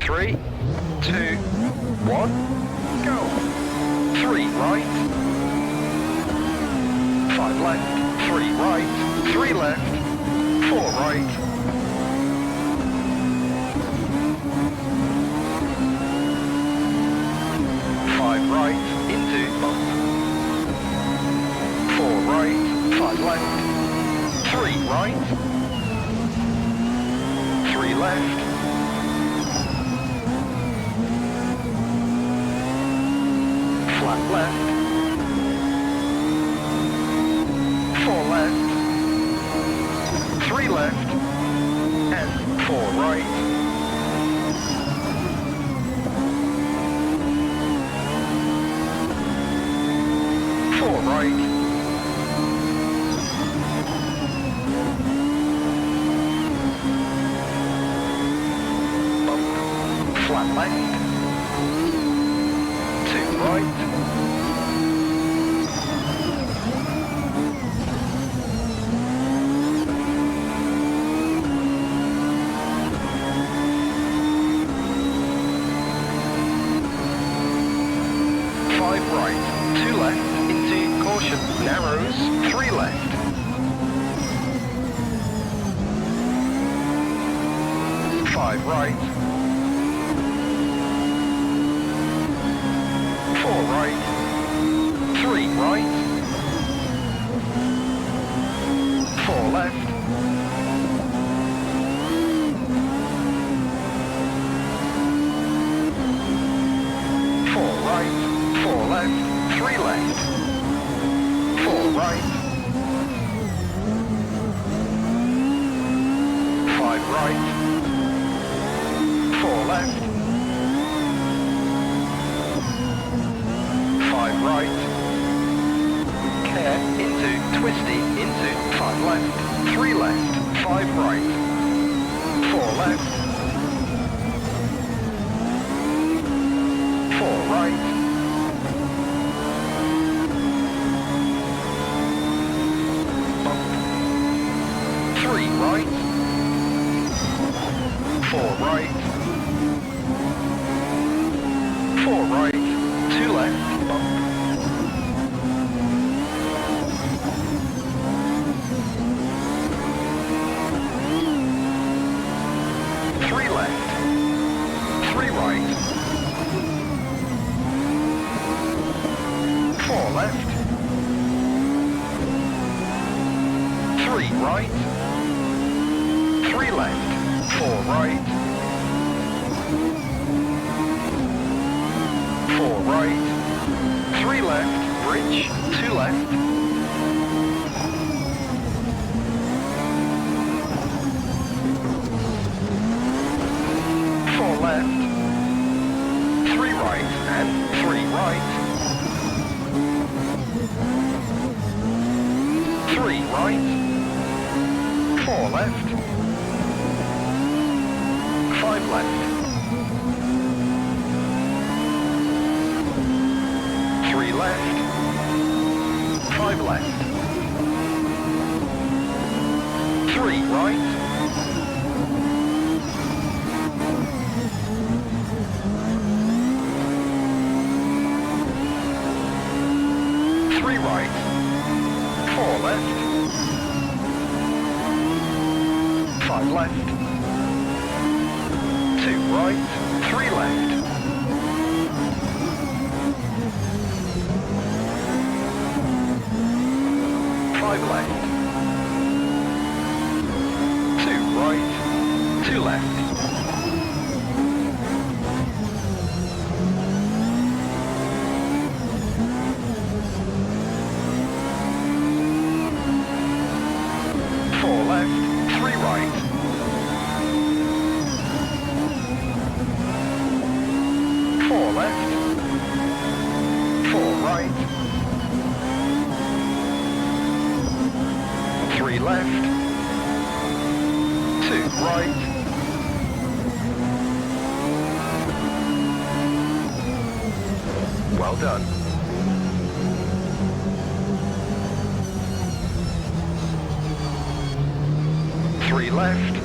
3, 2, 1, go. 3 right. 5 left. 3 right. 3 left. 4 right. 5 right into bump. 4 right. 5 left. 3 right. 3 left. 5 left, 4 left, 3 left, and 4 right. 4 right. Bump, flat left, 2 right. 5 right, 2 left, into caution, narrows, 3 left. 5 right. 4 right. 3 right. 4 left. 4 right. 4 left, 3 left, 4 right, 5 right, 4 left, 5 right, care, into, twisty, into, 5 left, 3 left, 5 right, 4 left, 4 right, 3 right, 4 right, 4 right, 2 left, bump. 3 left, 3 right, 4 left, 3 right, 3 left, 4 right, 4 right, 3 left, bridge, 2 left, 4 left, 3 right, and 3 right, 3 right, 4 left, 5 left, 3 left, 5 left, 3 right, 3 right, 4 left, 5 left, 2 right, 3 left, 5 left, 2 right, 2 left, 4 left, 3 right, 4 left, 4 right, 3 left, 2 right, 'Well done. Three left,